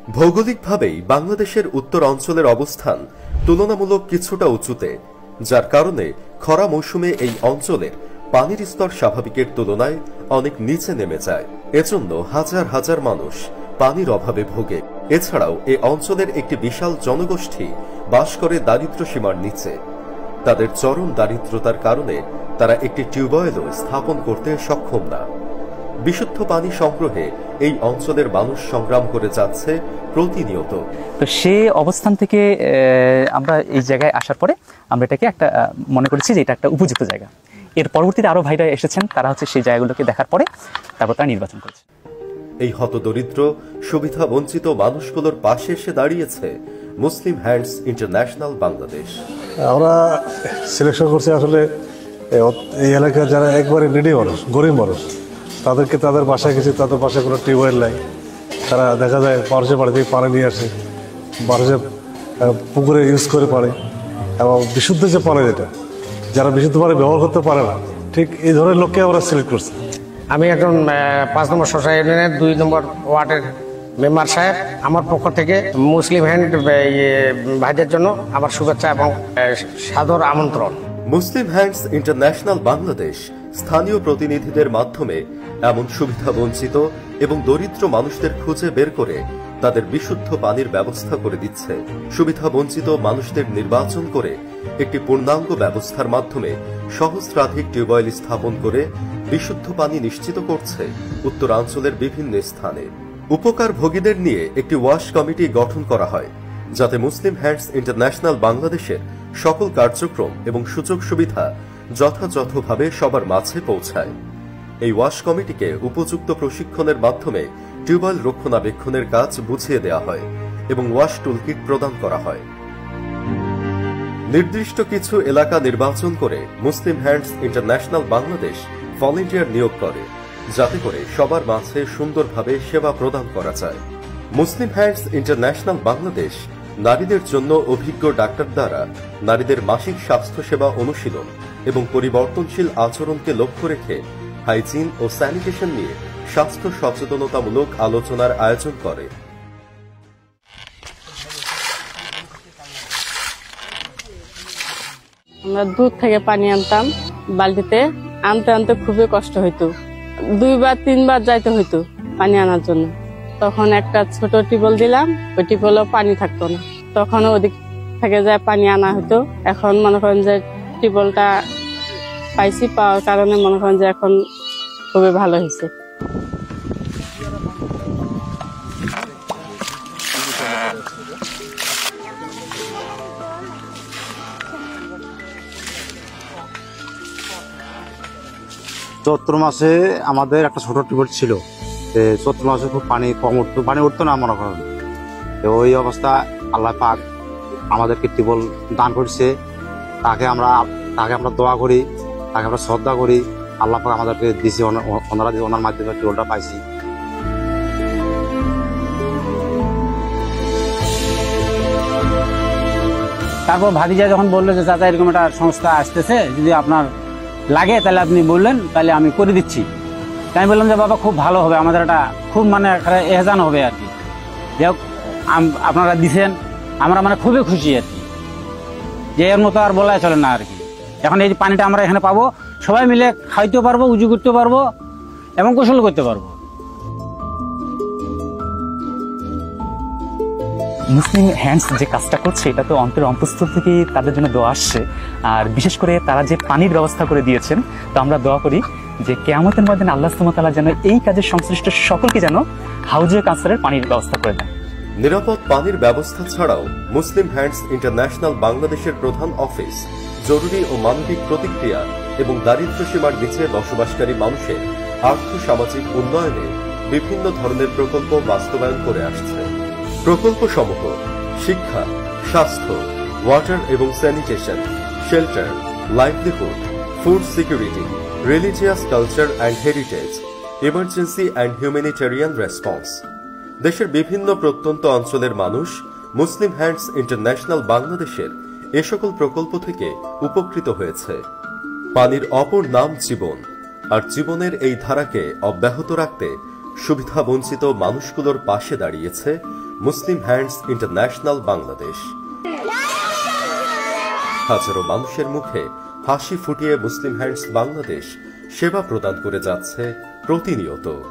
ভৌগোলিকভাবেই বাংলাদেশের উত্তর অঞ্চলের অবস্থান তুলনামূলক কিছুটা উঁচুতে, যার কারণে খরা মৌসুমে এই অঞ্চলের পানির স্তর স্বাভাবিকের তুলনায় অনেক নিচে নেমে যায়। এজন্য হাজার হাজার মানুষ পানির অভাবে ভোগে। এছাড়াও এ অঞ্চলের একটি বিশাল জনগোষ্ঠী বাস করে দারিদ্র সীমার নিচে। তাদের চরম দারিদ্রতার কারণে তারা একটি টিউবওয়েলও স্থাপন করতে সক্ষম না। বিশুদ্ধ পানি সংগ্রহে এই অঞ্চলের মানুষ সংগ্রাম করে যাচ্ছে প্রতিনিয়ত। তো সে অবস্থান থেকে আমরা এই জায়গায় আসার পরে আমরা এটাকে একটা মনে করেছি যে এটা একটা উপযুক্ত জায়গা। এর পরবর্তীতে আরো ভাইরা এসেছেন, তারা হচ্ছে সেই জায়গাগুলোকে দেখার পরে তারপর তারা নির্বাচন করেছে। এই হতদরিদ্র সুবিধা বঞ্চিত মানুষগুলোর পাশে এসে দাঁড়িয়েছে মুসলিম হ্যান্ডস ইন্টারন্যাশনাল বাংলাদেশ। আমরা সিলেকশন করছি আসলে এই এলাকার যারা একবারে নিডি মানুষ, গরিব মানুষ, তাদেরকে তাদের বাসায় গেছি, তাদের বাসায় কোনো টিউবওয়েল নাই। তারা দেখা যায় মানুষের বাড়ি থেকে পানি নিয়ে আসে, মানুষের পুকুরে ইউজ করে পানি, এবং বিশুদ্ধ যে পানি যেটা যারা বিশুদ্ধ পানি ব্যবহার করতে পারে না, ঠিক এই ধরনের লোককে আমরা সিলেক্ট করছি। আমি একজন 5 নম্বর সোসাইটি ইউনিয়নের 2 নম্বর ওয়ার্ডের মেম্বার সাহেব। আমার পক্ষ থেকে মুসলিম হ্যান্ড ভাইদের জন্য আমার শুভেচ্ছা এবং সাদর আমন্ত্রণ। মুসলিম হ্যান্ডস ইন্টারন্যাশনাল বাংলাদেশ স্থানীয় প্রতিনিধিদের মাধ্যমে এমন সুবিধা বঞ্চিত এবং দরিদ্র মানুষদের খুঁজে বের করে তাদের বিশুদ্ধ পানির ব্যবস্থা করে দিচ্ছে। সুবিধা বঞ্চিত মানুষদের নির্বাচন করে একটি পূর্ণাঙ্গ ব্যবস্থার মাধ্যমে সহস্রাধিক টিউবওয়েল স্থাপন করে বিশুদ্ধ পানি নিশ্চিত করছে উত্তরাঞ্চলের বিভিন্ন স্থানে। উপকার ভোগীদের নিয়ে একটি ওয়াশ কমিটি গঠন করা হয়, যাতে মুসলিম হ্যান্ডস ইন্টারন্যাশনাল বাংলাদেশের সকল কার্যক্রম এবং সুযোগ সুবিধা যথাযথভাবে সবার মাঝে পৌঁছায়। এই ওয়াশ কমিটিকে উপযুক্ত প্রশিক্ষণের মাধ্যমে টিউবওয়েল রক্ষণাবেক্ষণের কাজ বুঝিয়ে দেওয়া হয় এবং ওয়াশ টুলকিট প্রদান করা হয়। নির্দিষ্ট কিছু এলাকা নির্বাচন করে মুসলিম হ্যান্ডস ইন্টারন্যাশনাল বাংলাদেশ ভলান্টিয়ার নিয়োগ করে, যাতে করে সবার মাঝে সুন্দরভাবে সেবা প্রদান করা যায়। মুসলিম হ্যান্ডস ইন্টারন্যাশনাল বাংলাদেশ নারীদের জন্য অভিজ্ঞ ডাক্তার দ্বারা নারীদের মাসিক স্বাস্থ্য সেবা অনুশীলন এবং পরিবর্তনশীল আচরণকে লক্ষ্য রেখে হাইজিন ও স্যানিটেশন নিয়ে স্বাস্থ্য সচেতনতামূলক আলোচনার আয়োজন করে। আমরা দূর থেকে পানি আনতাম বালতিতে, আনতে আনতে খুবই কষ্ট হইতো। 2বার 3বার যাইতে হইতো পানি আনার জন্য। তখন একটা ছোট টিউবওয়েল দিলাম, ওই টিউবওয়েলও পানি থাকতো না, তখন ওদিক থেকে যায় পানি আনা হতো। এখন মনে করেন যে টিউবওয়েলটা পাইছি, পাওয়ার কারণে মনে করেন যে এখন খুবই ভালো হয়েছে। চৈত্র মাসে আমাদের একটা ছোট টিউবওয়েল ছিল, চৈত্র মাসে খুব পানি কম উঠতো, পানি উঠতো না মনে করেন। ওই অবস্থা আল্লাহ পাক আমাদেরকে টিউবওয়েল দান করছে, তাকে আমরা দোয়া করি, তাকে আমরা শ্রদ্ধা করি। আল্লাহ পাক আমাদেরকে দিছে, ওনার মাধ্যমে টিউবওয়েলটা পাইছি। তারপর ভাতিজা যখন বললো যে চাচা এরকম একটা সংস্থা আসতেছে, যদি আপনার লাগে তাহলে আপনি বললেন, তাহলে আমি করে দিচ্ছি। আমি বললাম যে বাবা খুব ভালো হবে, আমাদের একটা খুব এহসান হবে আর কি। যাই হোক আপনারা দিচ্ছেন, আমরা খুবই খুশি আর কি, যে এর মতো আর বলা চলে না আর কি। এখন এই পানিটা আমরা এখানে পাবো, সবাই মিলে খাইতেও পারবো, উজু করতে পারবো এবং গোসল করতে পারবো। মুসলিম হ্যান্ডস যে কাজটা করছে এটা তো অন্তরের অন্তঃস্থল থেকে তাদের জন্য দোয়া আসছে। আর বিশেষ করে তারা যে পানির ব্যবস্থা করে দিয়েছেন, তো আমরা দোয়া করি যে কিয়ামতের ময়দানে আল্লাহ সুবহানাহু ওয়া তাআলা যেন এই কাজের সংশ্লিষ্ট সকলকে যেন হাউজে কাউসারের পানির ব্যবস্থা করে দেন। নিরাপদ পানির ব্যবস্থা ছাড়াও মুসলিম হ্যান্ডস ইন্টারন্যাশনাল বাংলাদেশের প্রধান অফিস জরুরি ও মানবিক প্রতিক্রিয়া এবং দারিদ্র সীমার নিচে বসবাসকারী মানুষের আর্থ সামাজিক উন্নয়নে বিভিন্ন ধরনের প্রকল্প বাস্তবায়ন করে আসছে। প্রকল্পসমূহ শিক্ষা, স্বাস্থ্য, ওয়াটার এবং sanitation, shelter, livelihood, food security, religious culture and heritage, emergency and humanitarian response. দেশের বিভিন্ন প্রত্যন্ত অঞ্চলের মানুষ মুসলিম হ্যান্ডস ইন্টারন্যাশনাল বাংলাদেশের এ সকল প্রকল্প থেকে উপকৃত হয়েছে। পানির অপর নাম জীবন, আর জীবনের এই ধারাকে অব্যাহত রাখতে সুবিধা বঞ্চিত মানুষগুলোর পাশে দাঁড়িয়েছে মুসলিম হ্যান্ডস ইন্টারন্যাশনাল বাংলাদেশ। হাজারো মানুষের মুখে হাসি ফুটিয়ে মুসলিম হ্যান্ডস বাংলাদেশ সেবা প্রদান করে যাচ্ছে প্রতিনিয়ত।